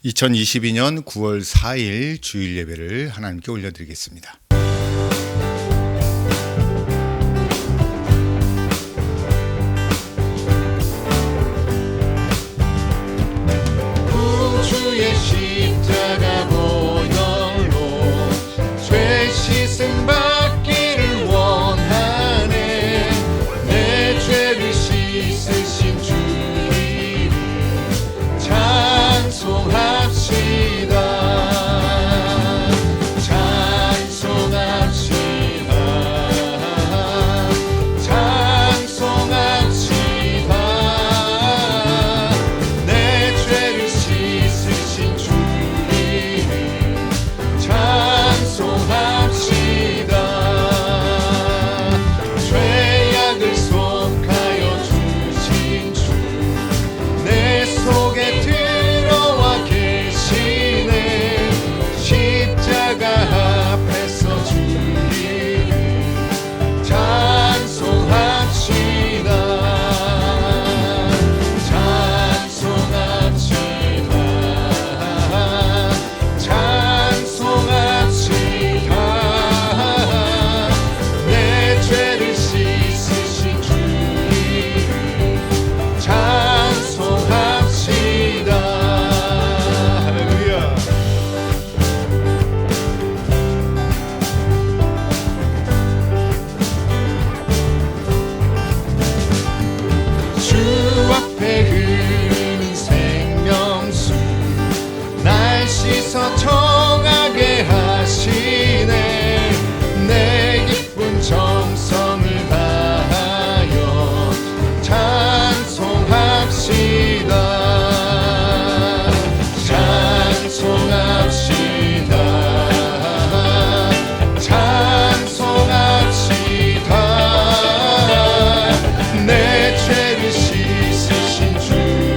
2022년 9월 4일 주일 예배를 하나님께 올려드리겠습니다. 주의 십자가 보혈로 죄 씻음 받기를 원하네. 내 죄를 씻으신 주님 찬송합시다. 정하게 하시네. 내 기쁜 정성을 다하여 찬송합시다. 찬송합시다. 찬송합시다. 내 죄를 씻으신 주님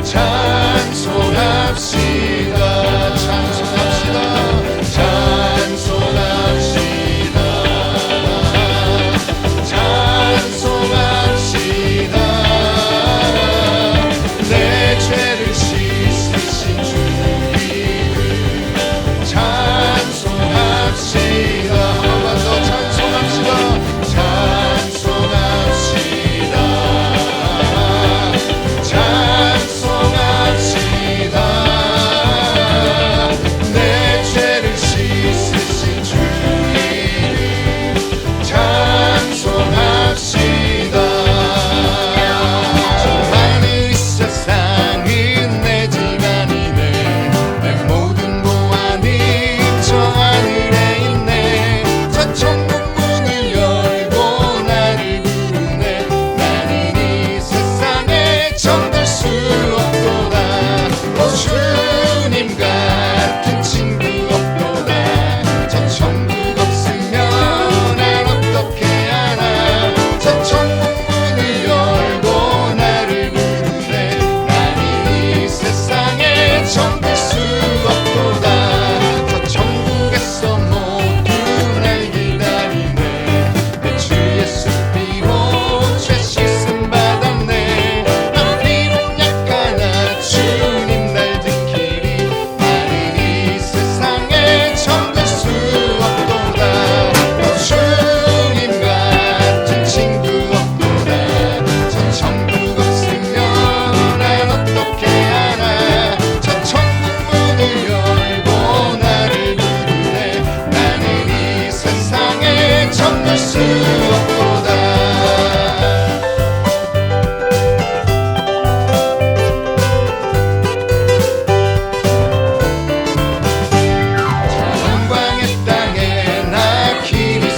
찬송합시다. 영광의 땅에 나 길이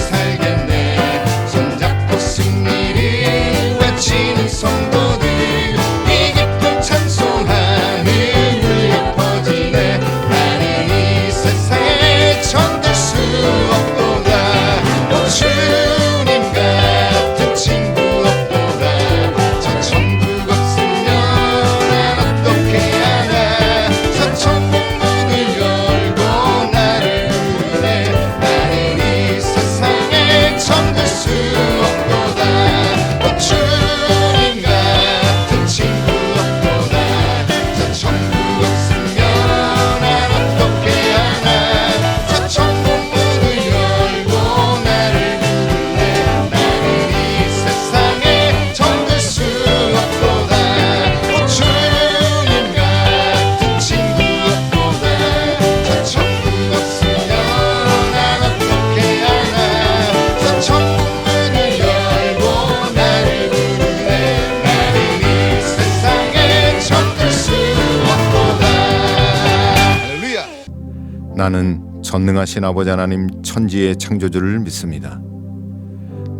나는 전능하신 아버지 하나님 천지의 창조주를 믿습니다.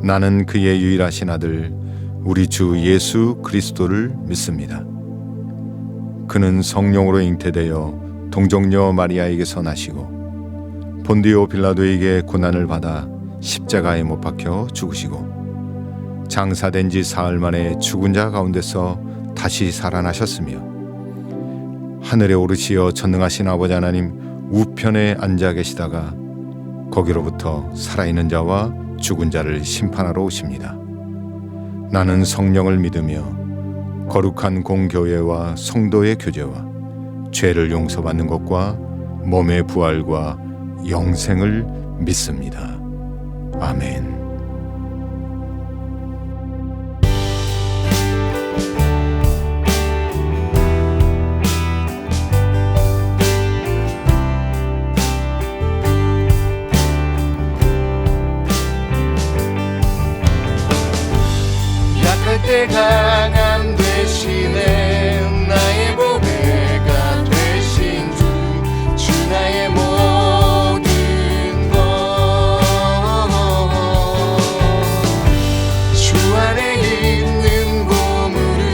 나는 그의 유일하신 아들 우리 주 예수 그리스도를 믿습니다. 그는 성령으로 잉태되어 동정녀 마리아에게서 나시고 본디오 빌라도에게 고난을 받아 십자가에 못 박혀 죽으시고 장사된 지 사흘 만에 죽은 자 가운데서 다시 살아나셨으며 하늘에 오르시어 전능하신 아버지 하나님 우편에 앉아 계시다가 거기로부터 살아있는 자와 죽은 자를 심판하러 오십니다. 나는 성령을 믿으며 거룩한 공교회와 성도의 교제와 죄를 용서받는 것과 몸의 부활과 영생을 믿습니다. 아멘. 약할 때 강함 대신에 나의 보배가 되신 주 나의 모든 것 주 안에 있는 보물을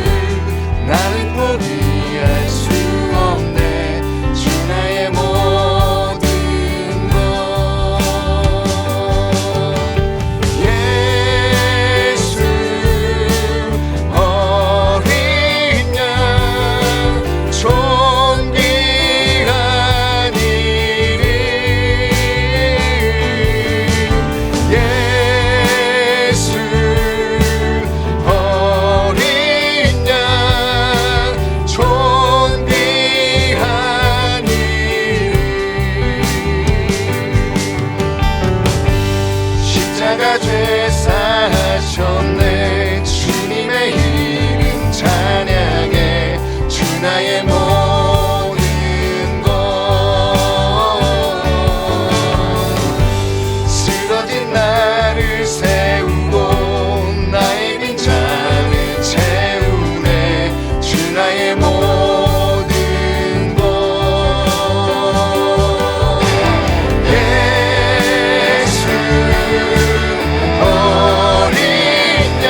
나는 포기할 수 없네. 주 나의 모든 것 예수 어린 양 존귀한 이름 예수 어린 양 존귀한 이름 십자가 죄 사하셨네. 주님의 이름 찬양해. 주 나의 모든 것 쓰러진 나를 세우고 나의 빈잔을 채우네. 주 나의 모든 것 예수 어린 양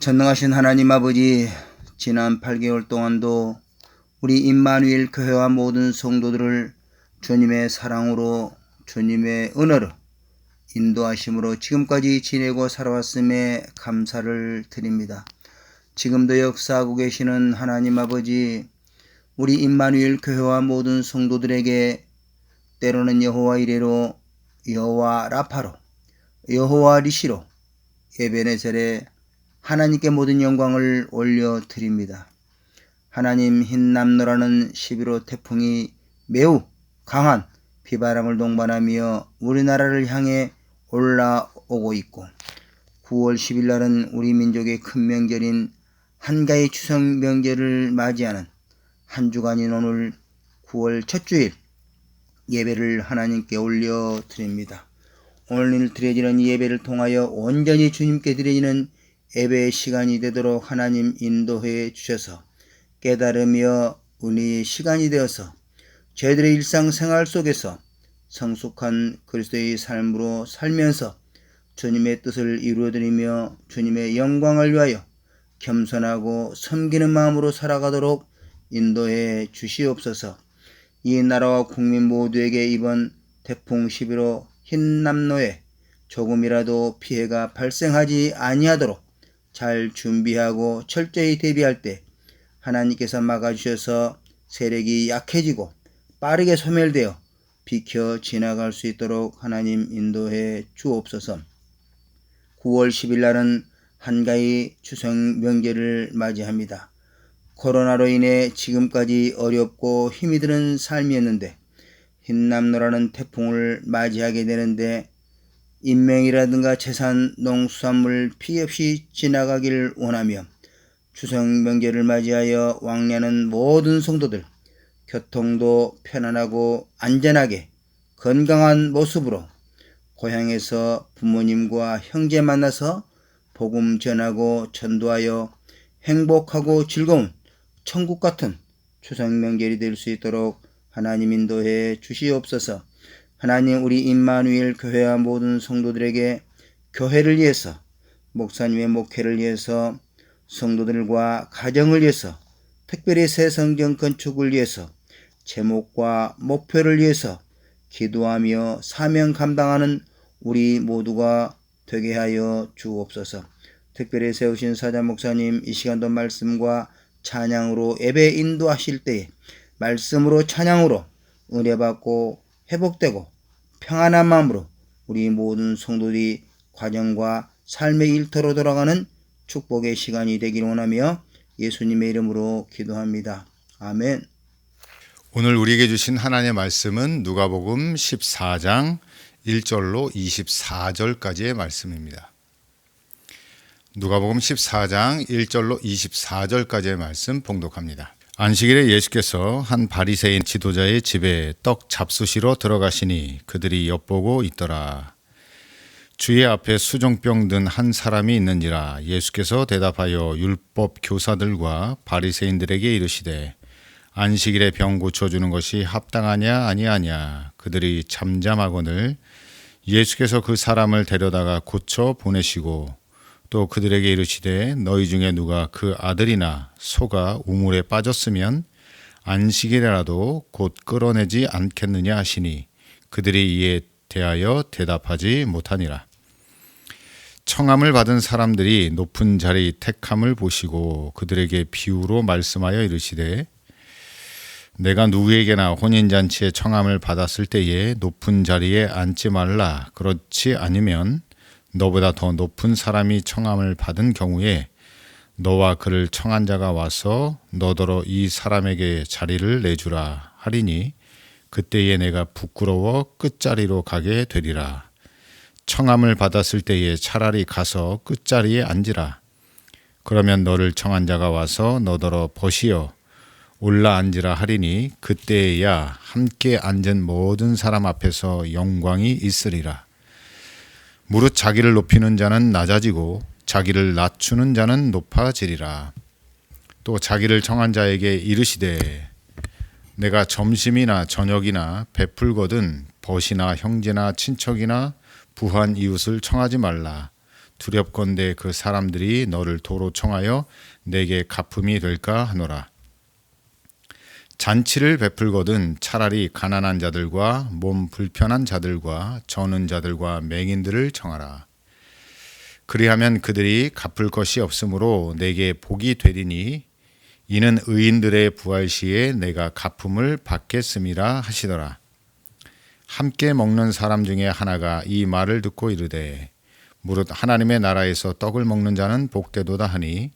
전능하신 하나님 아버지, 지난 8개월 동안도 우리 임마누엘 교회와 모든 성도들을 주님의 사랑으로, 주님의 은혜로, 인도하심으로 지금까지 지내고 살아왔음에 감사를 드립니다. 지금도 역사하고 계시는 하나님 아버지, 우리 임마누엘 교회와 모든 성도들에게 때로는 여호와 이레로, 여호와 라파로, 여호와 리시로, 에베네셀에 하나님께 모든 영광을 올려드립니다. 하나님, 흰남노라는 11호 태풍이 매우 강한 비바람을 동반하며 우리나라를 향해 올라오고 있고, 9월 10일 날은 우리 민족의 큰 명절인 한가위 추석 명절을 맞이하는 한 주간인 오늘 9월 첫 주일 예배를 하나님께 올려드립니다. 오늘 드려지는 예배를 통하여 온전히 주님께 드려지는 예배의 시간이 되도록 하나님 인도해 주셔서 깨달으며 은혜의 시간이 되어서 저희들의 일상생활 속에서 성숙한 그리스도의 삶으로 살면서 주님의 뜻을 이루어드리며 주님의 영광을 위하여 겸손하고 섬기는 마음으로 살아가도록 인도해 주시옵소서. 이 나라와 국민 모두에게 이번 태풍 11호 흰남노에 조금이라도 피해가 발생하지 아니하도록 잘 준비하고 철저히 대비할 때 하나님께서 막아주셔서 세력이 약해지고 빠르게 소멸되어 비켜 지나갈 수 있도록 하나님 인도해 주옵소서. 9월 10일 날은 한가위 추석 명절을 맞이합니다. 코로나로 인해 지금까지 어렵고 힘이 드는 삶이었는데 흰남노라는 태풍을 맞이하게 되는데 인명이라든가 재산, 농수산물 피해 없이 지나가기를 원하며 추석 명절을 맞이하여 왕래하는 모든 성도들 교통도 편안하고 안전하게 건강한 모습으로 고향에서 부모님과 형제 만나서 복음 전하고 전도하여 행복하고 즐거운 천국 같은 추석 명절이 될 수 있도록 하나님 인도해 주시옵소서. 하나님, 우리 임마누엘 교회와 모든 성도들에게 교회를 위해서, 목사님의 목회를 위해서, 성도들과 가정을 위해서, 특별히 새 성전 건축을 위해서, 제목과 목표를 위해서 기도하며 사명 감당하는 우리 모두가 되게 하여 주옵소서. 특별히 세우신 사자 목사님, 이 시간도 말씀과 찬양으로 예배 인도하실 때에 말씀으로 찬양으로 은혜받고 회복되고 평안한 마음으로 우리 모든 성도들이 과정과 삶의 일터로 돌아가는 축복의 시간이 되기를 원하며 예수님의 이름으로 기도합니다. 아멘. 오늘 우리에게 주신 하나님의 말씀은 누가복음 14장 1절로 24절까지의 말씀입니다. 누가복음 14장 1절로 24절까지의 말씀 봉독합니다. 안식일에 예수께서 한 바리새인 지도자의 집에 떡 잡수시러 들어가시니 그들이 엿보고 있더라. 주의 앞에 수종병 든 한 사람이 있는지라. 예수께서 대답하여 율법 교사들과 바리새인들에게 이르시되 안식일에 병 고쳐주는 것이 합당하냐 아니하냐. 그들이 잠잠하거늘 예수께서 그 사람을 데려다가 고쳐 보내시고 또 그들에게 이르시되 너희 중에 누가 그 아들이나 소가 우물에 빠졌으면 안식일에라도 곧 끌어내지 않겠느냐 하시니 그들이 이에 대하여 대답하지 못하니라. 청함을 받은 사람들이 높은 자리 택함을 보시고 그들에게 비유로 말씀하여 이르시되 내가 누구에게나 혼인잔치에 청함을 받았을 때에 높은 자리에 앉지 말라. 그렇지 않으면 너보다 더 높은 사람이 청함을 받은 경우에 너와 그를 청한 자가 와서 너더러 이 사람에게 자리를 내주라 하리니 그때에 내가 부끄러워 끝자리로 가게 되리라. 청함을 받았을 때에 차라리 가서 끝자리에 앉으라. 그러면 너를 청한 자가 와서 너더러 벗이어 올라 앉으라 하리니 그때에야 함께 앉은 모든 사람 앞에서 영광이 있으리라. 무릇 자기를 높이는 자는 낮아지고 자기를 낮추는 자는 높아지리라. 또 자기를 청한 자에게 이르시되 내가 점심이나 저녁이나 베풀거든 벗이나 형제나 친척이나 부한 이웃을 청하지 말라. 두렵건대 그 사람들이 너를 도로 청하여 내게 갚음이 될까 하노라. 잔치를 베풀거든 차라리 가난한 자들과 몸 불편한 자들과 저는 자들과 맹인들을 청하라. 그리하면 그들이 갚을 것이 없으므로 내게 복이 되리니 이는 의인들의 부활 시에 내가 갚음을 받겠음이라 하시더라. 함께 먹는 사람 중에 하나가 이 말을 듣고 이르되 무릇 하나님의 나라에서 떡을 먹는 자는 복되도다 하니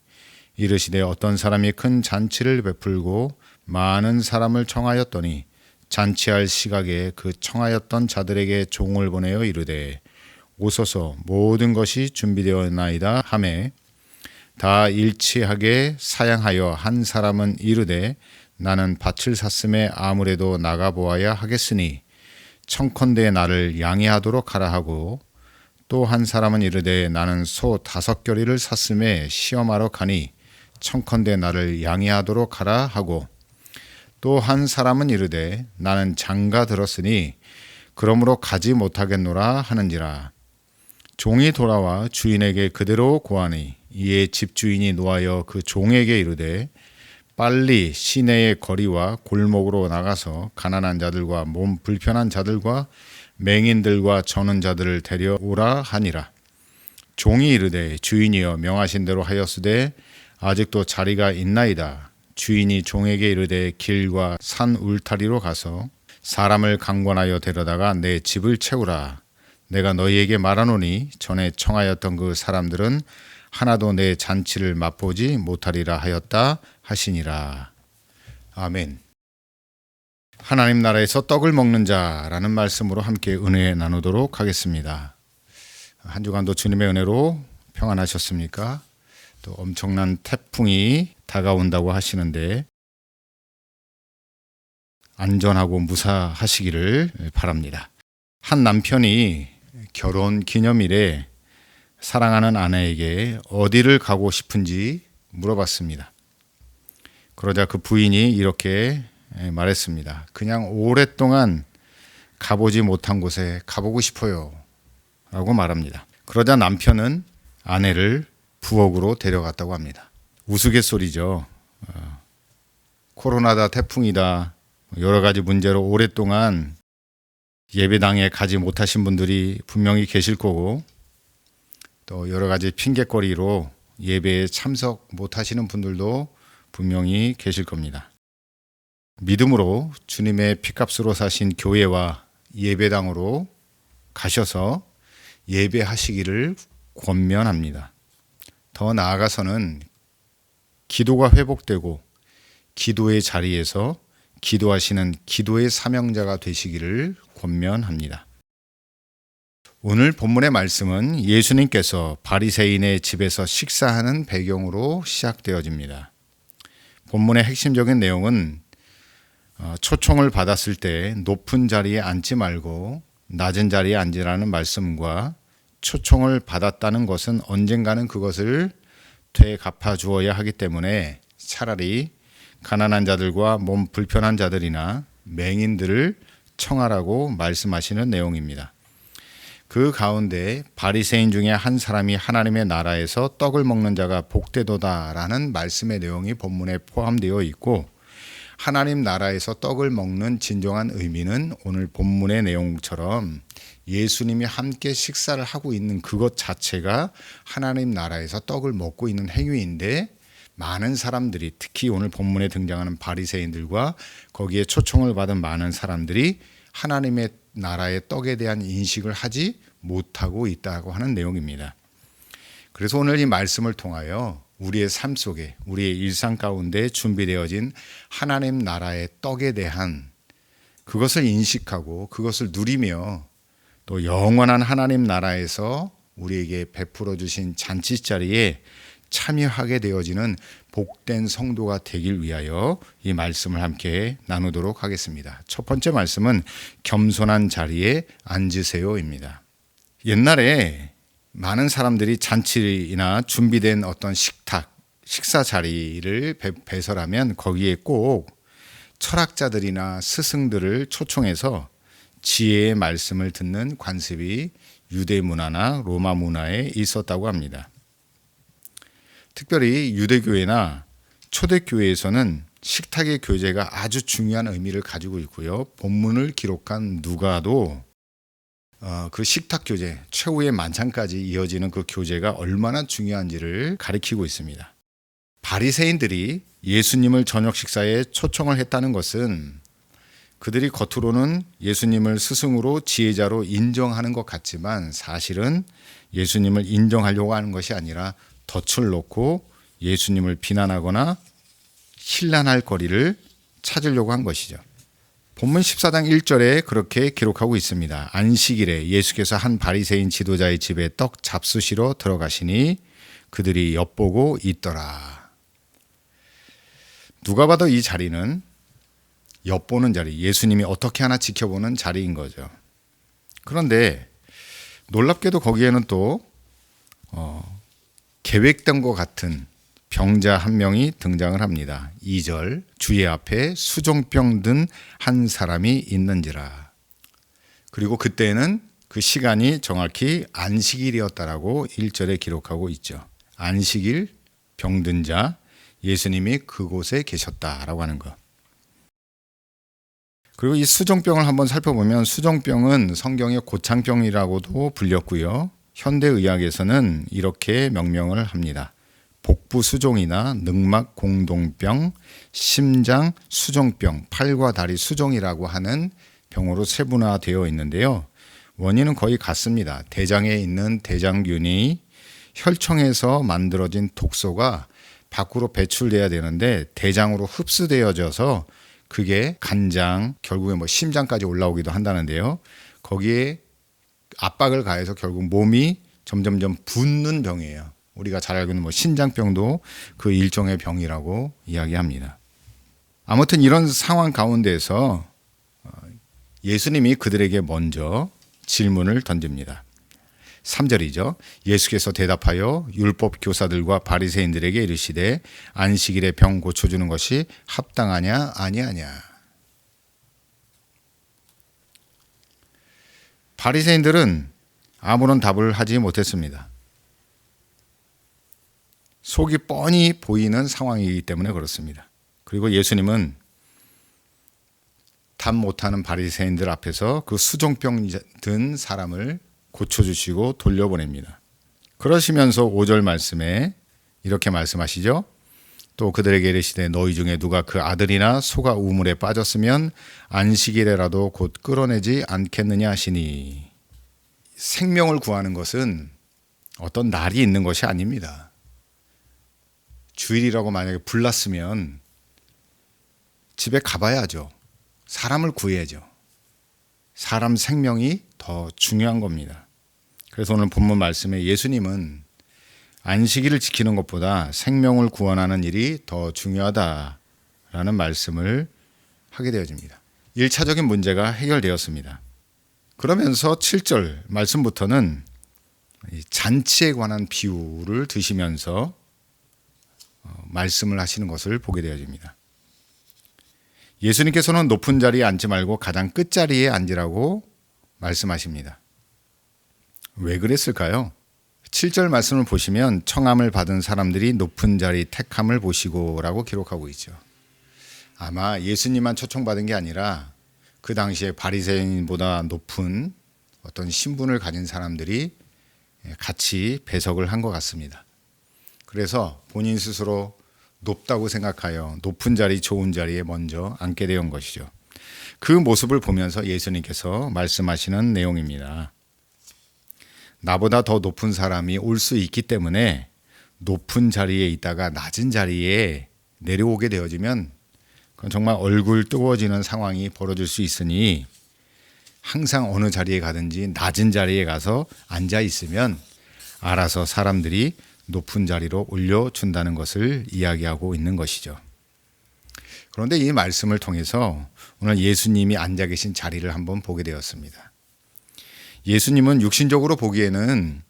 이르시되 어떤 사람이 큰 잔치를 베풀고 많은 사람을 청하였더니 잔치할 시각에 그 청하였던 자들에게 종을 보내어 이르되 오소서 모든 것이 준비되었나이다 하매 다 일치하게 사양하여 한 사람은 이르되 나는 밭을 샀음에 아무래도 나가보아야 하겠으니 청컨대 나를 양해하도록 하라 하고 또 한 사람은 이르되 나는 소 5겨리를 샀음에 시험하러 가니 청컨대 나를 양해하도록 하라 하고 또 한 사람은 이르되 나는 장가 들었으니 그러므로 가지 못하겠노라 하는지라. 종이 돌아와 주인에게 그대로 고하니 이에 집주인이 노하여 그 종에게 이르되 빨리 시내의 거리와 골목으로 나가서 가난한 자들과 몸 불편한 자들과 맹인들과 저는 자들을 데려오라 하니라. 종이 이르되 주인이여 명하신 대로 하였으되 아직도 자리가 있나이다. 주인이 종에게 이르되 길과 산 울타리로 가서 사람을 강권하여 데려다가 내 집을 채우라. 내가 너희에게 말하노니 전에 청하였던 그 사람들은 하나도 내 잔치를 맛보지 못하리라 하였다 하시니라. 아멘. 하나님 나라에서 떡을 먹는 자라는 말씀으로 함께 은혜 나누도록 하겠습니다. 한 주간도 주님의 은혜로 평안하셨습니까? 또 엄청난 태풍이 다가온다고 하시는데 안전하고 무사하시기를 바랍니다. 한 남편이 결혼 기념일에 사랑하는 아내에게 어디를 가고 싶은지 물어봤습니다. 그러자 그 부인이 이렇게 말했습니다. 그냥 오랫동안 가보지 못한 곳에 가보고 싶어요 라고 말합니다. 그러자 남편은 아내를 부엌으로 데려갔다고 합니다. 우스갯소리죠. 코로나다 태풍이다 여러 가지 문제로 오랫동안 예배당에 가지 못하신 분들이 분명히 계실 거고 또 여러 가지 핑계거리로 예배에 참석 못하시는 분들도 분명히 계실 겁니다. 믿음으로 주님의 피값으로 사신 교회와 예배당으로 가셔서 예배하시기를 권면합니다. 더 나아가서는 기도가 회복되고 기도의 자리에서 기도하시는 기도의 사명자가 되시기를 권면합니다. 오늘 본문의 말씀은 예수님께서 바리새인의 집에서 식사하는 배경으로 시작되어집니다. 본문의 핵심적인 내용은 초청을 받았을 때 높은 자리에 앉지 말고 낮은 자리에 앉으라는 말씀과 초청을 받았다는 것은 언젠가는 그것을 되갚아 주어야 하기 때문에 차라리 가난한 자들과 몸 불편한 자들이나 맹인들을 청하라고 말씀하시는 내용입니다. 그 가운데 바리새인 중에 한 사람이 하나님의 나라에서 떡을 먹는 자가 복되도다라는 말씀의 내용이 본문에 포함되어 있고 하나님 나라에서 떡을 먹는 진정한 의미는 오늘 본문의 내용처럼 예수님이 함께 식사를 하고 있는 그것 자체가 하나님 나라에서 떡을 먹고 있는 행위인데 많은 사람들이 특히 오늘 본문에 등장하는 바리새인들과 거기에 초청을 받은 많은 사람들이 하나님의 나라의 떡에 대한 인식을 하지 못하고 있다고 하는 내용입니다. 그래서 오늘 이 말씀을 통하여 우리의 삶 속에 우리의 일상 가운데 준비되어진 하나님 나라의 떡에 대한 그것을 인식하고 그것을 누리며 또 영원한 하나님 나라에서 우리에게 베풀어 주신 잔치 자리에 참여하게 되어지는 복된 성도가 되길 위하여 이 말씀을 함께 나누도록 하겠습니다. 첫 번째 말씀은 겸손한 자리에 앉으세요입니다. 옛날에 많은 사람들이 잔치나 준비된 어떤 식탁, 식사 자리를 배설하면 거기에 꼭 철학자들이나 스승들을 초청해서 지혜의 말씀을 듣는 관습이 유대 문화나 로마 문화에 있었다고 합니다. 특별히 유대교회나 초대교회에서는 식탁의 교제가 아주 중요한 의미를 가지고 있고요. 본문을 기록한 누가도 그 식탁 교제, 최후의 만찬까지 이어지는 그 교제가 얼마나 중요한지를 가리키고 있습니다. 바리새인들이 예수님을 저녁 식사에 초청을 했다는 것은 그들이 겉으로는 예수님을 스승으로 지혜자로 인정하는 것 같지만 사실은 예수님을 인정하려고 하는 것이 아니라 덫을 놓고 예수님을 비난하거나 신란할 거리를 찾으려고 한 것이죠. 본문 14장 1절에 그렇게 기록하고 있습니다. 안식일에 예수께서 한 바리새인 지도자의 집에 떡 잡수시러 들어가시니 그들이 엿보고 있더라. 누가 봐도 이 자리는 엿보는 자리, 예수님이 어떻게 하나 지켜보는 자리인 거죠. 그런데 놀랍게도 거기에는 또 계획된 것 같은 병자 한 명이 등장을 합니다. 2절, 주의 앞에 수종병 든 한 사람이 있는지라. 그리고 그때는 그 시간이 정확히 안식일이었다라고 1절에 기록하고 있죠. 안식일, 병든 자, 예수님이 그곳에 계셨다라고 하는 것. 그리고 이 수종병을 한번 살펴보면 수종병은 성경의 고창병이라고도 불렸고요. 현대의학에서는 이렇게 명명을 합니다. 복부 수종이나 늑막 공동병, 심장 수종병, 팔과 다리 수종이라고 하는 병으로 세분화되어 있는데요. 원인은 거의 같습니다. 대장에 있는 대장균이 혈청에서 만들어진 독소가 밖으로 배출돼야 되는데 대장으로 흡수되어져서 그게 간장, 결국에 심장까지 올라오기도 한다는데요. 거기에 압박을 가해서 결국 몸이 점점점 붓는 병이에요. 우리가 잘 알고 있는 신장병도 그 일종의 병이라고 이야기합니다. 아무튼 이런 상황 가운데서 예수님이 그들에게 먼저 질문을 던집니다. 3절이죠. 예수께서 대답하여 율법 교사들과 바리새인들에게 이르시되 안식일에 병 고쳐주는 것이 합당하냐 아니하냐. 바리새인들은 아무런 답을 하지 못했습니다. 속이 뻔히 보이는 상황이기 때문에 그렇습니다. 그리고 예수님은 답 못하는 바리새인들 앞에서 그 수종병 든 사람을 고쳐주시고 돌려보냅니다. 그러시면서 5절 말씀에 이렇게 말씀하시죠. 또 그들에게 이르시되 너희 중에 누가 그 아들이나 소가 우물에 빠졌으면 안식일에라도 곧 끌어내지 않겠느냐 하시니. 생명을 구하는 것은 어떤 날이 있는 것이 아닙니다. 주일이라고 만약에 불났으면 집에 가봐야죠. 사람을 구해야죠. 사람 생명이 더 중요한 겁니다. 그래서 오늘 본문 말씀에 예수님은 안식일을 지키는 것보다 생명을 구원하는 일이 더 중요하다라는 말씀을 하게 되어집니다. 1차적인 문제가 해결되었습니다. 그러면서 7절 말씀부터는 잔치에 관한 비유를 드시면서 말씀을 하시는 것을 보게 되어집니다. 예수님께서는 높은 자리에 앉지 말고 가장 끝자리에 앉으라고 말씀하십니다. 왜 그랬을까요? 7절 말씀을 보시면 청함을 받은 사람들이 높은 자리 택함을 보시고 라고 기록하고 있죠. 아마 예수님만 초청받은 게 아니라 그 당시에 바리새인보다 높은 어떤 신분을 가진 사람들이 같이 배석을 한 것 같습니다. 그래서 본인 스스로 높다고 생각하여 높은 자리, 좋은 자리에 먼저 앉게 된 것이죠. 그 모습을 보면서 예수님께서 말씀하시는 내용입니다. 나보다 더 높은 사람이 올 수 있기 때문에 높은 자리에 있다가 낮은 자리에 내려오게 되어지면 그건 정말 얼굴 뜨거워지는 상황이 벌어질 수 있으니 항상 어느 자리에 가든지 낮은 자리에 가서 앉아 있으면 알아서 사람들이 높은 자리로 올려준다는 것을 이야기하고 있는 것이죠. 그런데 이 말씀을 통해서 오늘 예수님이 앉아 계신 자리를 한번 보게 되었습니다. 예수님은 육신적으로 보기에는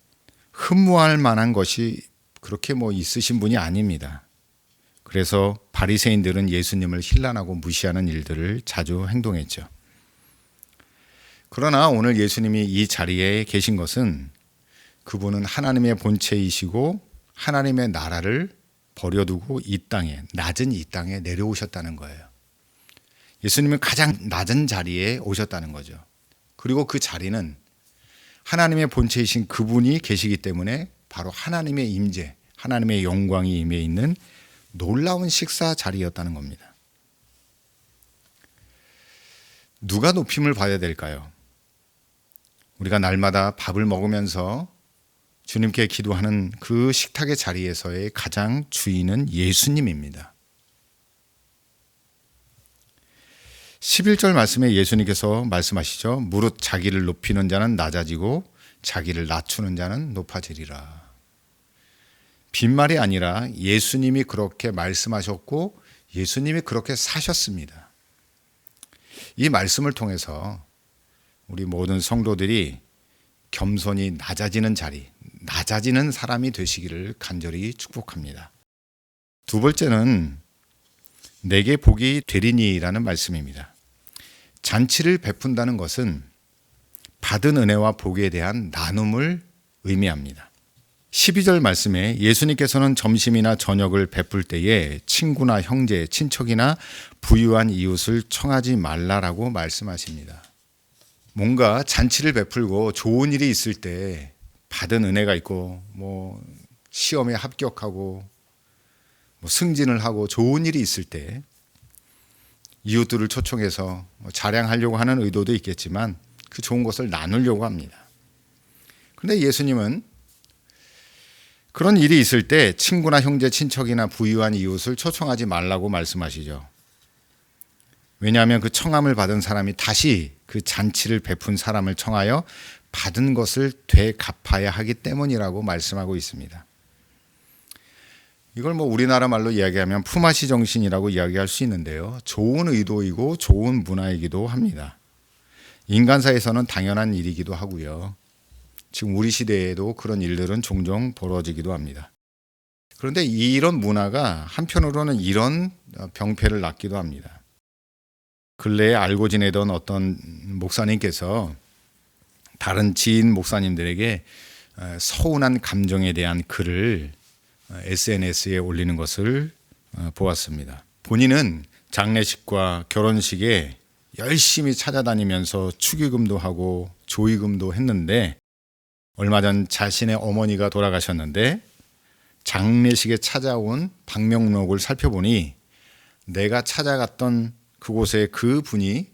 흠모할 만한 것이 그렇게 있으신 분이 아닙니다. 그래서 바리새인들은 예수님을 힐난하고 무시하는 일들을 자주 행동했죠. 그러나 오늘 예수님이 이 자리에 계신 것은 그분은 하나님의 본체이시고 하나님의 나라를 버려두고 이 땅에, 낮은 이 땅에 내려오셨다는 거예요. 예수님은 가장 낮은 자리에 오셨다는 거죠. 그리고 그 자리는 하나님의 본체이신 그분이 계시기 때문에 바로 하나님의 임재, 하나님의 영광이 임해 있는 놀라운 식사 자리였다는 겁니다. 누가 높임을 받아야 될까요? 우리가 날마다 밥을 먹으면서 주님께 기도하는 그 식탁의 자리에서의 가장 주인은 예수님입니다. 11절 말씀에 예수님께서 말씀하시죠. 무릇 자기를 높이는 자는 낮아지고 자기를 낮추는 자는 높아지리라. 빈말이 아니라 예수님이 그렇게 말씀하셨고 예수님이 그렇게 사셨습니다. 이 말씀을 통해서 우리 모든 성도들이 겸손히 낮아지는 자리, 낮아지는 사람이 되시기를 간절히 축복합니다. 두 번째는 내게 복이 되리니라는 말씀입니다. 잔치를 베푼다는 것은 받은 은혜와 복에 대한 나눔을 의미합니다. 12절 말씀에 예수님께서는 점심이나 저녁을 베풀 때에 친구나 형제, 친척이나 부유한 이웃을 청하지 말라라고 말씀하십니다. 뭔가 잔치를 베풀고 좋은 일이 있을 때 받은 은혜가 있고 시험에 합격하고 승진을 하고 좋은 일이 있을 때 이웃들을 초청해서 자랑하려고 하는 의도도 있겠지만 그 좋은 것을 나누려고 합니다. 그런데 예수님은 그런 일이 있을 때 친구나 형제, 친척이나 부유한 이웃을 초청하지 말라고 말씀하시죠. 왜냐하면 그 청함을 받은 사람이 다시 그 잔치를 베푼 사람을 청하여 받은 것을 되갚아야 하기 때문이라고 말씀하고 있습니다. 이걸 우리나라 말로 이야기하면 품앗이 정신이라고 이야기할 수 있는데요. 좋은 의도이고 좋은 문화이기도 합니다. 인간사에서는 당연한 일이기도 하고요. 지금 우리 시대에도 그런 일들은 종종 벌어지기도 합니다. 그런데 이런 문화가 한편으로는 이런 병폐를 낳기도 합니다. 근래에 알고 지내던 어떤 목사님께서 다른 지인 목사님들에게 서운한 감정에 대한 글을 SNS에 올리는 것을 보았습니다. 본인은 장례식과 결혼식에 열심히 찾아다니면서 축의금도 하고 조의금도 했는데 얼마 전 자신의 어머니가 돌아가셨는데 장례식에 찾아온 방명록을 살펴보니 내가 찾아갔던 그곳에 그 분이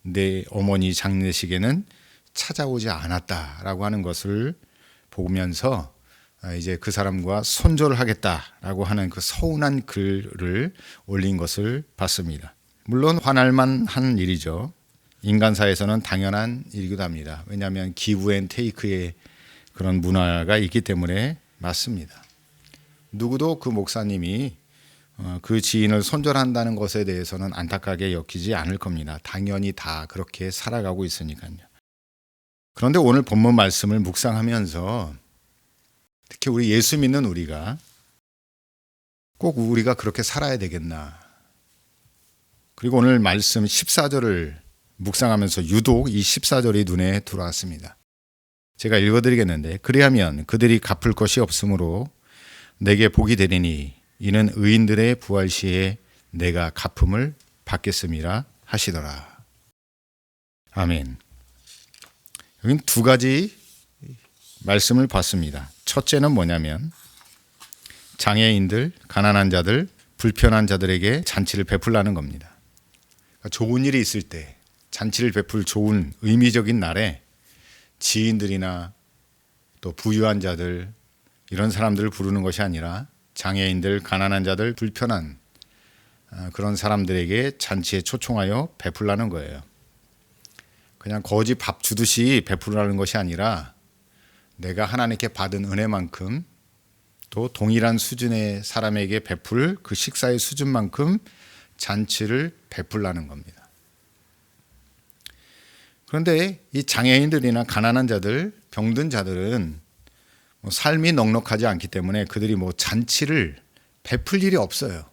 내 어머니 장례식에는 찾아오지 않았다라고 하는 것을 보면서 이제 그 사람과 손절을 하겠다라고 하는 그 서운한 글을 올린 것을 봤습니다. 물론 화날만 한 일이죠. 인간사에서는 당연한 일이기도 합니다. 왜냐하면 기브 앤 테이크의 그런 문화가 있기 때문에 맞습니다. 누구도 그 목사님이 그 지인을 손절한다는 것에 대해서는 안타깝게 여기지 않을 겁니다. 당연히 다 그렇게 살아가고 있으니까요. 그런데 오늘 본문 말씀을 묵상하면서 특히 우리 예수 믿는 우리가 꼭 우리가 그렇게 살아야 되겠나. 그리고 오늘 말씀 14절을 묵상하면서 유독 이 14절이 눈에 들어왔습니다. 제가 읽어드리겠는데 그리하면 그들이 갚을 것이 없으므로 내게 복이 되리니 이는 의인들의 부활 시에 내가 갚음을 받겠음이라 하시더라. 아멘. 여긴 두 가지 말씀을 봤습니다. 첫째는 뭐냐면 장애인들, 가난한 자들, 불편한 자들에게 잔치를 베풀라는 겁니다. 그러니까 좋은 일이 있을 때 잔치를 베풀 좋은 의미적인 날에 지인들이나 또 부유한 자들 이런 사람들을 부르는 것이 아니라 장애인들, 가난한 자들, 불편한 그런 사람들에게 잔치에 초청하여 베풀라는 거예요. 그냥 거지 밥 주듯이 베풀라는 것이 아니라 내가 하나님께 받은 은혜만큼 또 동일한 수준의 사람에게 베풀 그 식사의 수준만큼 잔치를 베풀라는 겁니다. 그런데 이 장애인들이나 가난한 자들, 병든 자들은 삶이 넉넉하지 않기 때문에 그들이 잔치를 베풀 일이 없어요.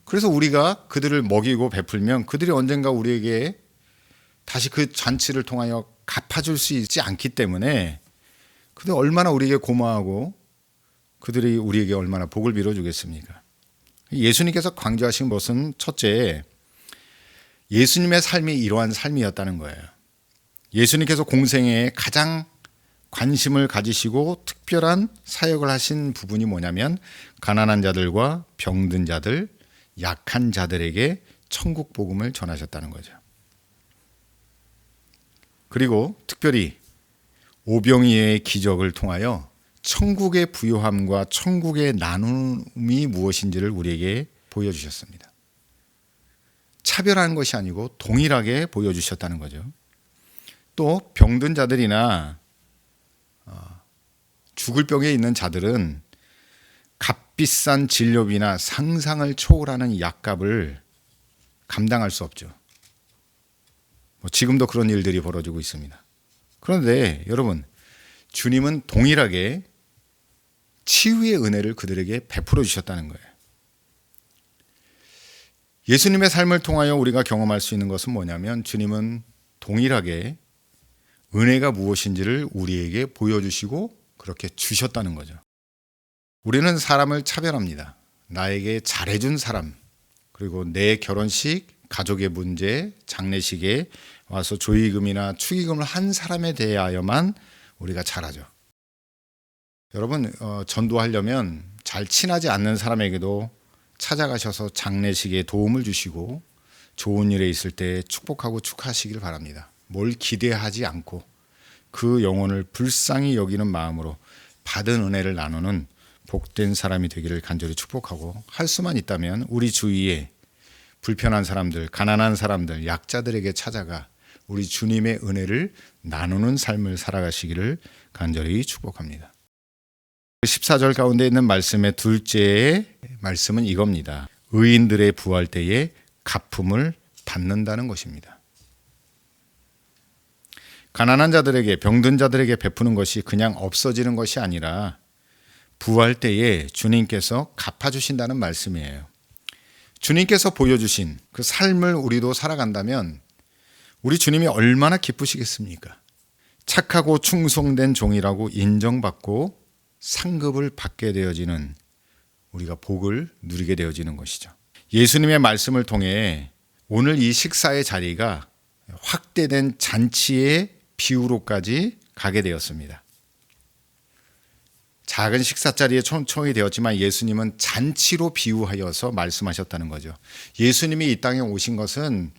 그래서 우리가 그들을 먹이고 베풀면 그들이 언젠가 우리에게 다시 그 잔치를 통하여 갚아줄 수 있지 않기 때문에 그들 얼마나 우리에게 고마워하고 그들이 우리에게 얼마나 복을 빌어주겠습니까? 예수님께서 강조하신 것은 첫째, 예수님의 삶이 이러한 삶이었다는 거예요. 예수님께서 공생에 가장 관심을 가지시고 특별한 사역을 하신 부분이 뭐냐면 가난한 자들과 병든 자들, 약한 자들에게 천국 복음을 전하셨다는 거죠. 그리고 특별히 오병이의 기적을 통하여 천국의 부요함과 천국의 나눔이 무엇인지를 우리에게 보여주셨습니다. 차별하는 것이 아니고 동일하게 보여주셨다는 거죠. 또 병든 자들이나 죽을 병에 있는 자들은 값비싼 진료비나 상상을 초월하는 약값을 감당할 수 없죠. 지금도 그런 일들이 벌어지고 있습니다. 그런데 여러분, 주님은 동일하게 치유의 은혜를 그들에게 베풀어 주셨다는 거예요. 예수님의 삶을 통하여 우리가 경험할 수 있는 것은 뭐냐면 주님은 동일하게 은혜가 무엇인지를 우리에게 보여주시고 그렇게 주셨다는 거죠. 우리는 사람을 차별합니다. 나에게 잘해준 사람, 그리고 내 결혼식, 가족의 문제, 장례식에 와서 조의금이나 축의금을 한 사람에 대하여만 우리가 잘하죠. 여러분, 전도하려면 잘 친하지 않는 사람에게도 찾아가셔서 장례식에 도움을 주시고 좋은 일에 있을 때 축복하고 축하하시길 바랍니다. 뭘 기대하지 않고 그 영혼을 불쌍히 여기는 마음으로 받은 은혜를 나누는 복된 사람이 되기를 간절히 축복하고, 할 수만 있다면 우리 주위에 불편한 사람들, 가난한 사람들, 약자들에게 찾아가 우리 주님의 은혜를 나누는 삶을 살아가시기를 간절히 축복합니다. 14절 가운데 있는 말씀의 둘째의 말씀은 이겁니다. 의인들의 부활 때에 갚음을 받는다는 것입니다. 가난한 자들에게, 병든 자들에게 베푸는 것이 그냥 없어지는 것이 아니라 부활 때에 주님께서 갚아주신다는 말씀이에요. 주님께서 보여주신 그 삶을 우리도 살아간다면 우리 주님이 얼마나 기쁘시겠습니까? 착하고 충성된 종이라고 인정받고 상급을 받게 되어지는, 우리가 복을 누리게 되어지는 것이죠. 예수님의 말씀을 통해 오늘 이 식사의 자리가 확대된 잔치의 비유로까지 가게 되었습니다. 작은 식사 자리에 초청이 되었지만 예수님은 잔치로 비유하여서 말씀하셨다는 거죠. 예수님이 이 땅에 오신 것은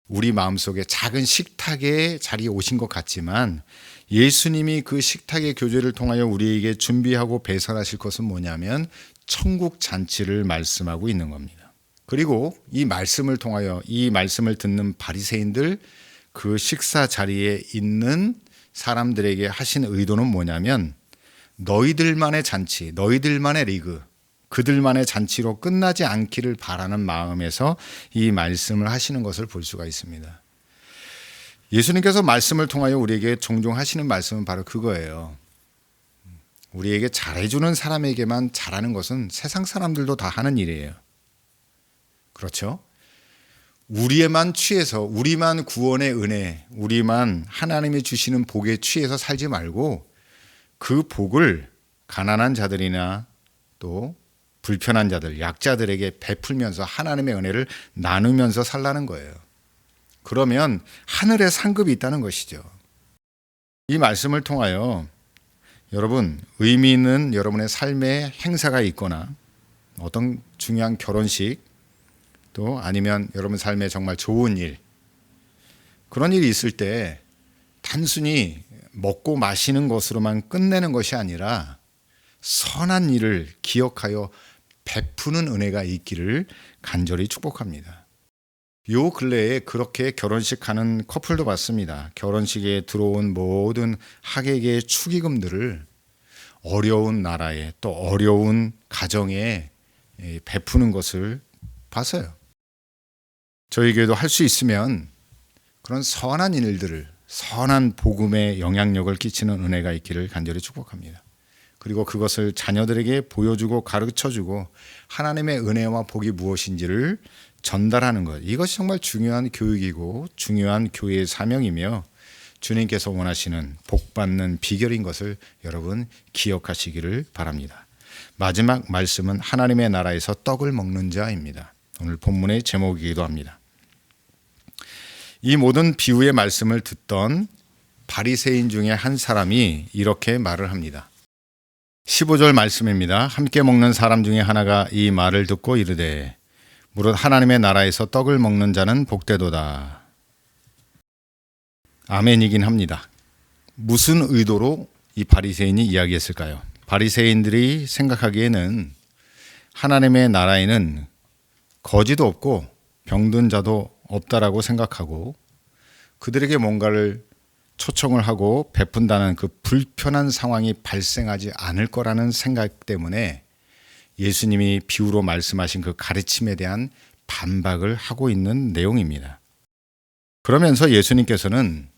우리 마음속에 작은 식탁의 자리에 오신 것 같지만 예수님이 그 식탁의 교제를 통하여 우리에게 준비하고 배설하실 것은 뭐냐면 천국 잔치를 말씀하고 있는 겁니다. 그리고 이 말씀을 통하여 이 말씀을 듣는 바리새인들, 그 식사 자리에 있는 사람들에게 하신 의도는 뭐냐면 너희들만의 잔치, 너희들만의 리그, 그들만의 잔치로 끝나지 않기를 바라는 마음에서 이 말씀을 하시는 것을 볼 수가 있습니다. 예수님께서 말씀을 통하여 우리에게 종종 하시는 말씀은 바로 그거예요. 우리에게 잘해주는 사람에게만 잘하는 것은 세상 사람들도 다 하는 일이에요. 그렇죠? 우리에만 취해서, 우리만 구원의 은혜, 우리만 하나님이 주시는 복에 취해서 살지 말고 그 복을 가난한 자들이나 또 불편한 자들, 약자들에게 베풀면서 하나님의 은혜를 나누면서 살라는 거예요. 그러면 하늘에 상급이 있다는 것이죠. 이 말씀을 통하여 여러분, 의미 있는 여러분의 삶의 행사가 있거나 어떤 중요한 결혼식, 또 아니면 여러분 삶에 정말 좋은 일, 그런 일이 있을 때 단순히 먹고 마시는 것으로만 끝내는 것이 아니라 선한 일을 기억하여 베푸는 은혜가 있기를 간절히 축복합니다. 요 근래에 그렇게 결혼식 하는 커플도 봤습니다. 결혼식에 들어온 모든 하객의 축의금들을 어려운 나라에 또 어려운 가정에 베푸는 것을 봤어요. 저희에게도 할 수 있으면 그런 선한 일들을, 선한 복음의 영향력을 끼치는 은혜가 있기를 간절히 축복합니다. 그리고 그것을 자녀들에게 보여주고 가르쳐주고 하나님의 은혜와 복이 무엇인지를 전달하는 것. 이것이 정말 중요한 교육이고 중요한 교회의 사명이며 주님께서 원하시는 복받는 비결인 것을 여러분 기억하시기를 바랍니다. 마지막 말씀은 하나님의 나라에서 떡을 먹는 자입니다. 오늘 본문의 제목이기도 합니다. 이 모든 비유의 말씀을 듣던 바리새인 중에 한 사람이 이렇게 말을 합니다. 15절 말씀입니다. 함께 먹는 사람 중에 하나가 이 말을 듣고 이르되 무릇 하나님의 나라에서 떡을 먹는 자는 복되도다. 아멘이긴 합니다. 무슨 의도로 이 바리새인이 이야기했을까요? 바리새인들이 생각하기에는 하나님의 나라에는 거지도 없고 병든 자도 없다라고 생각하고 그들에게 뭔가를 초청을 하고 베푼다는 그 불편한 상황이 발생하지 않을 거라는 생각 때문에 예수님이 비유로 말씀하신 그 가르침에 대한 반박을 하고 있는 내용입니다. 그러면서 예수님께서는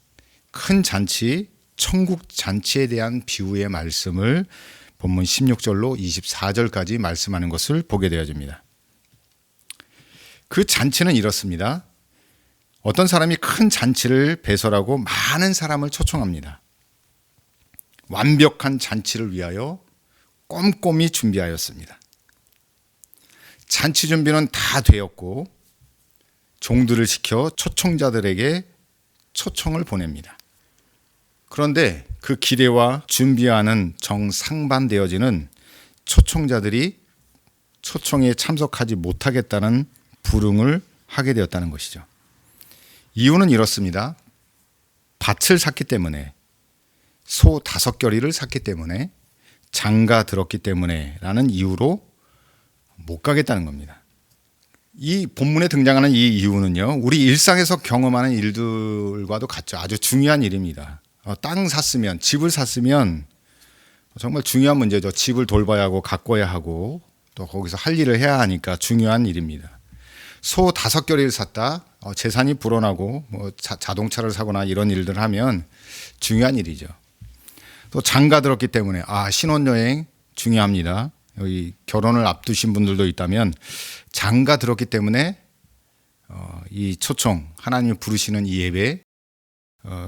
큰 잔치, 천국 잔치에 대한 비유의 말씀을 본문 16절로 24절까지 말씀하는 것을 보게 되어집니다. 그 잔치는 이렇습니다. 어떤 사람이 큰 잔치를 배설하고 많은 사람을 초청합니다. 완벽한 잔치를 위하여 꼼꼼히 준비하였습니다. 잔치 준비는 다 되었고 종들을 시켜 초청자들에게 초청을 보냅니다. 그런데 그 기대와 준비하는 정상반되어지는 초청자들이 초청에 참석하지 못하겠다는 불응을 하게 되었다는 것이죠. 이유는 이렇습니다. 밭을 샀기 때문에, 소 5겨리를 샀기 때문에, 장가 들었기 때문에 라는 이유로 못 가겠다는 겁니다. 이 본문에 등장하는 이 이유는요, 우리 일상에서 경험하는 일들과도 같죠. 아주 중요한 일입니다. 땅 샀으면, 집을 샀으면 정말 중요한 문제죠. 집을 돌봐야 하고 가꿔야 하고 또 거기서 할 일을 해야 하니까 중요한 일입니다. 소 5겨리를 샀다, 재산이 불어나고 뭐 자동차를 사거나 이런 일들을 하면 중요한 일이죠. 또 장가 들었기 때문에 신혼여행 중요합니다. 여기 결혼을 앞두신 분들도 있다면 장가 들었기 때문에 이 초청, 하나님이 부르시는 이 예배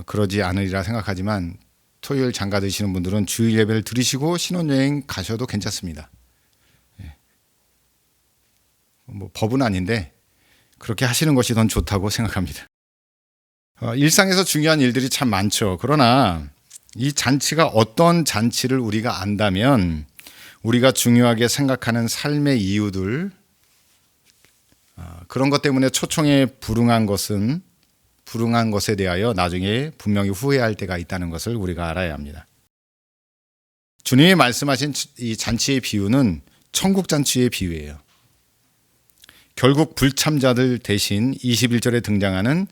그러지 않으리라 생각하지만 토요일 장가 드시는 분들은 주일 예배를 드리시고 신혼여행 가셔도 괜찮습니다. 뭐 법은 아닌데 그렇게 하시는 것이 더 좋다고 생각합니다. 일상에서 중요한 일들이 참 많죠. 그러나 이 잔치가 어떤 잔치를 우리가 안다면 우리가 중요하게 생각하는 삶의 이유들, 그런 것 때문에 초청에 불응한 것에 대하여 나중에 분명히 후회할 때가 있다는 것을 우리가 알아야 합니다. 주님이 말씀하신 이 잔치의 비유는 천국 잔치의 비유예요. 결국 불참자들 대신 21절에 등장하는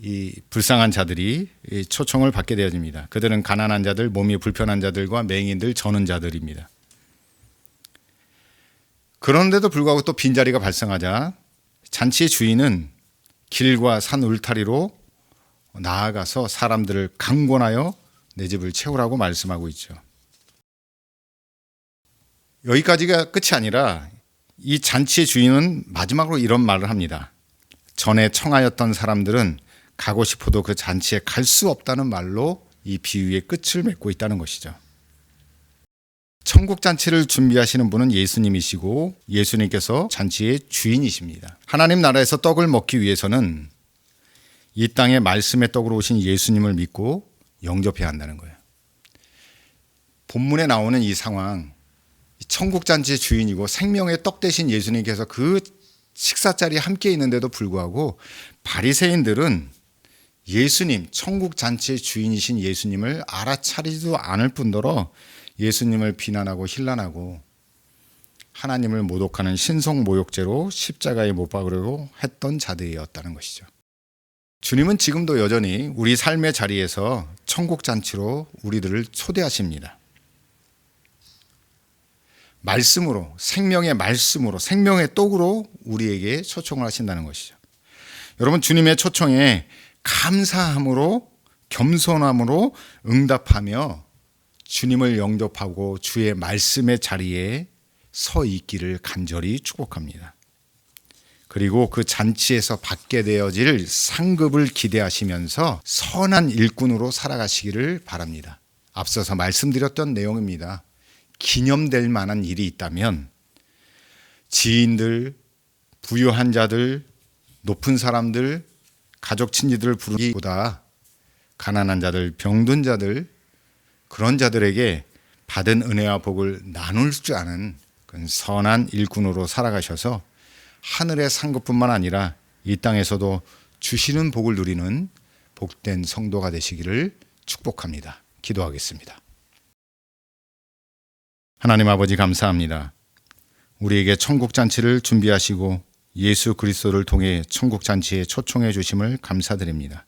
이 불쌍한 자들이 초청을 받게 되어집니다. 그들은 가난한 자들, 몸이 불편한 자들과 맹인들, 저는 자들입니다. 그런데도 불구하고 또 빈자리가 발생하자 잔치의 주인은 길과 산 울타리로 나아가서 사람들을 강권하여 내 집을 채우라고 말씀하고 있죠. 여기까지가 끝이 아니라 이 잔치의 주인은 마지막으로 이런 말을 합니다. 전에 청하였던 사람들은 가고 싶어도 그 잔치에 갈 수 없다는 말로 이 비유의 끝을 맺고 있다는 것이죠. 천국 잔치를 준비하시는 분은 예수님이시고 예수님께서 잔치의 주인이십니다. 하나님 나라에서 떡을 먹기 위해서는 이 땅에 말씀의 떡으로 오신 예수님을 믿고 영접해야 한다는 거예요. 본문에 나오는 이 상황, 천국 잔치의 주인이고 생명의 떡 대신 예수님께서 그 식사 자리에 함께 있는데도 불구하고 바리새인들은 예수님, 천국 잔치의 주인이신 예수님을 알아차리지도 않을 뿐더러 예수님을 비난하고 힐난하고 하나님을 모독하는 신성모욕죄로 십자가에 못 박으려고 했던 자들이었다는 것이죠. 주님은 지금도 여전히 우리 삶의 자리에서 천국 잔치로 우리들을 초대하십니다. 말씀으로, 생명의 말씀으로, 생명의 떡으로 우리에게 초청을 하신다는 것이죠. 여러분, 주님의 초청에 감사함으로, 겸손함으로 응답하며 주님을 영접하고 주의 말씀의 자리에 서 있기를 간절히 축복합니다. 그리고 그 잔치에서 받게 되어질 상급을 기대하시면서 선한 일꾼으로 살아가시기를 바랍니다. 앞서서 말씀드렸던 내용입니다. 기념될 만한 일이 있다면 지인들, 부유한 자들, 높은 사람들, 가족 친지들을 부르기보다 가난한 자들, 병든 자들, 그런 자들에게 받은 은혜와 복을 나눌 줄 아는 그런 선한 일꾼으로 살아가셔서 하늘의 상급뿐만 아니라 이 땅에서도 주시는 복을 누리는 복된 성도가 되시기를 축복합니다. 기도하겠습니다. 하나님 아버지 감사합니다. 우리에게 천국 잔치를 준비하시고 예수 그리스도를 통해 천국 잔치에 초청해 주심을 감사드립니다.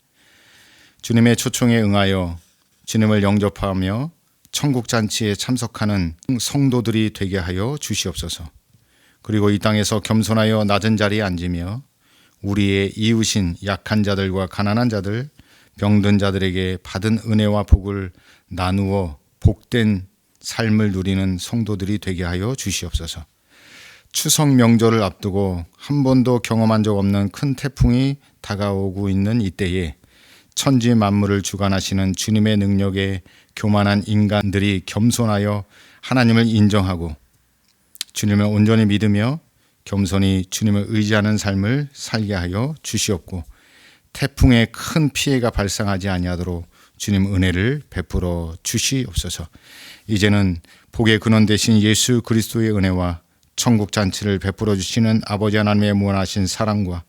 주님의 초청에 응하여 주님을 영접하며 천국 잔치에 참석하는 성도들이 되게 하여 주시옵소서. 그리고 이 땅에서 겸손하여 낮은 자리에 앉으며 우리의 이웃인 약한 자들과 가난한 자들, 병든 자들에게 받은 은혜와 복을 나누어 복된 삶을 누리는 성도들이 되게 하여 주시옵소서. 추석 명절을 앞두고 한 번도 경험한 적 없는 큰 태풍이 다가오고 있는 이때에 천지 만물을 주관하시는 주님의 능력에 교만한 인간들이 겸손하여 하나님을 인정하고 주님을 온전히 믿으며 겸손히 주님을 의지하는 삶을 살게 하여 주시옵고 태풍에 큰 피해가 발생하지 아니하도록 주님 은혜를 베풀어 주시옵소서. 이제는 복의 근원 되신 예수 그리스도의 은혜와 천국 잔치를 베풀어 주시는 아버지 하나님의 무한하신 사랑과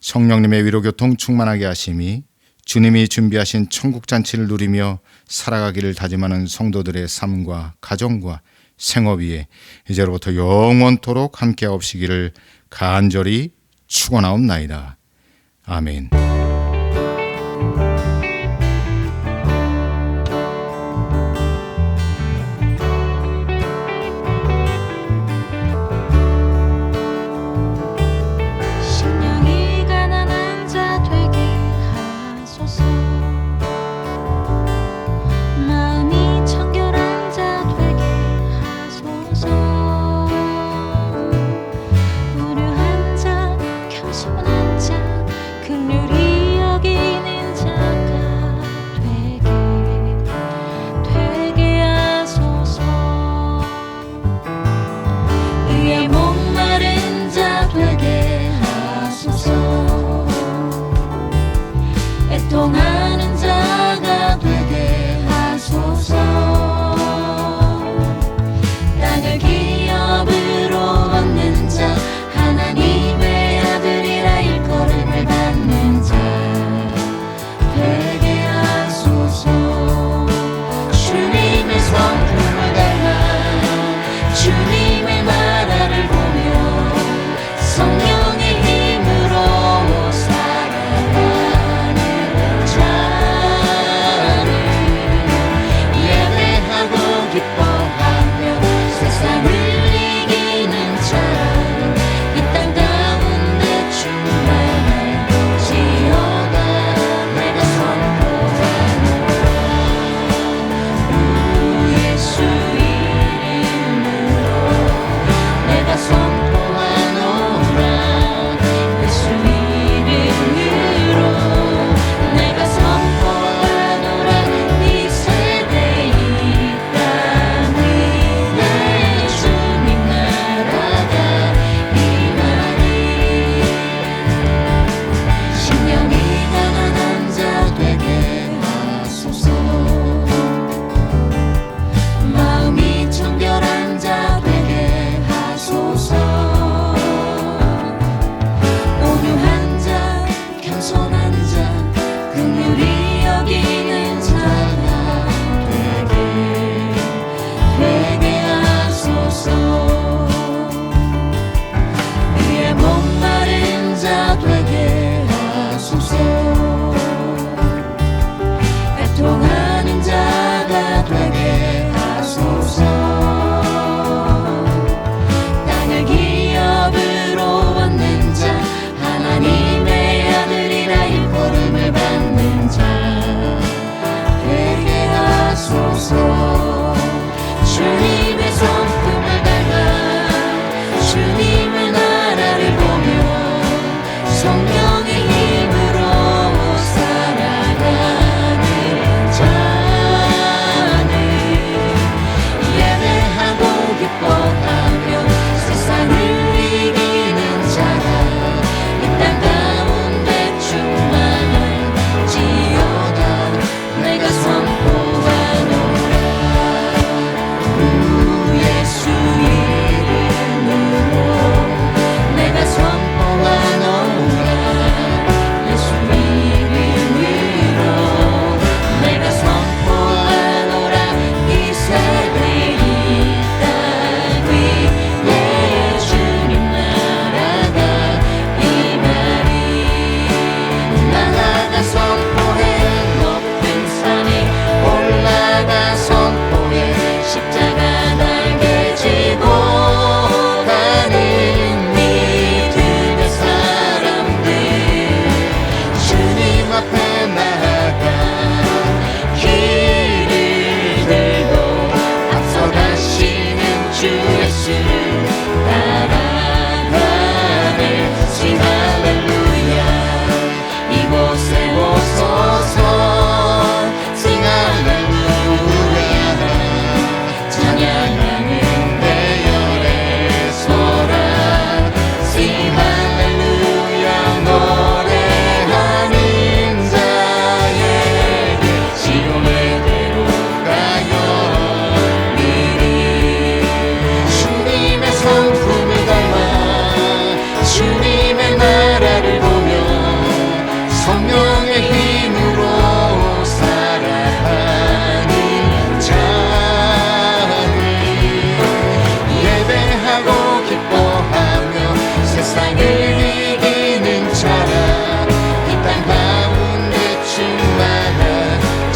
성령님의 위로교통 충만하게 하심이 주님이 준비하신 천국 잔치를 누리며 살아가기를 다짐하는 성도들의 삶과 가정과 생업 위에 이제로부터 영원토록 함께하옵시기를 간절히 축원하옵나이다. 아멘. 심령이 가난한 자 되게 하소서. 마음이 청결한 자 되게 하소서. 불효한 자 겸손한 자 긍휼히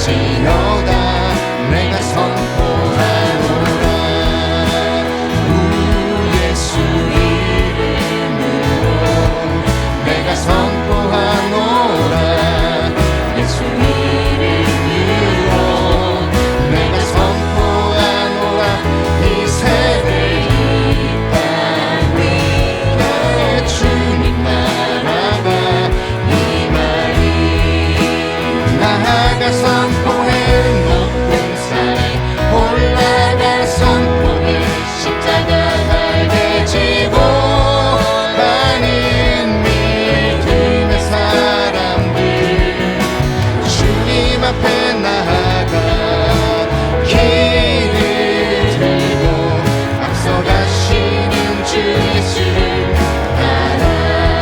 할지어다 내가 선포하노라 우 예수 이름으로 내가 선포하노라 예수 이름으로 내가 선포하노라 이 세대 이 땅 위에 주님 나라가 임하리 나아가 선포해 높은 산에 올라가 선포해 십자가 달게 지고 가는 믿음의 사람들 주님 앞에 나아가 길을 들고 앞서가시는 주 예수를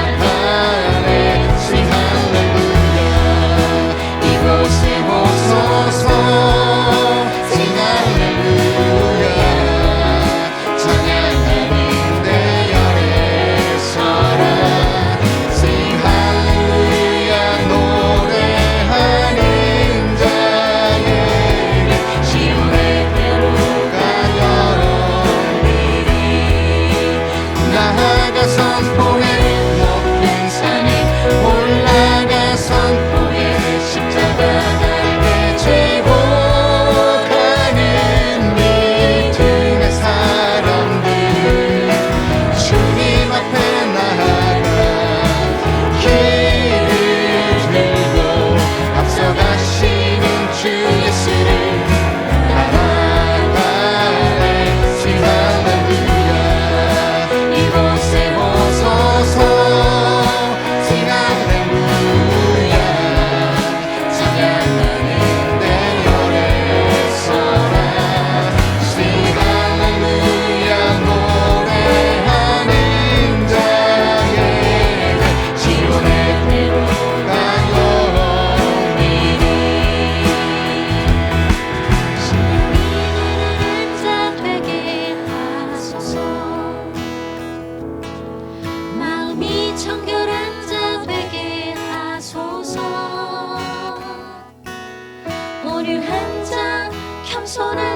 따라가네 Sing hallelujah 이곳에 오소서 Sing hallelujah 찬양하는 내 열에 서라 Sing hallelujah 노래하는 자에게 시온의 배로가 열어오리니 나아가 선포해 높은 산에 올라가 선포해 십자가 달게 지고 가는 믿음의 사람들 주님 앞에 나아가 길을 들고 앞서가시는 주 예수를 따라가네 Sing hallelujah 이곳에 오소서 Sing hallelujah 찬양하는 내 열에 서라 Sing hallelujah 노래하는 자에게 시온의 배로가 열어오리니 자 되게 하소서 마음이 청결한 자 되게 하소서 온유한 자 겸손한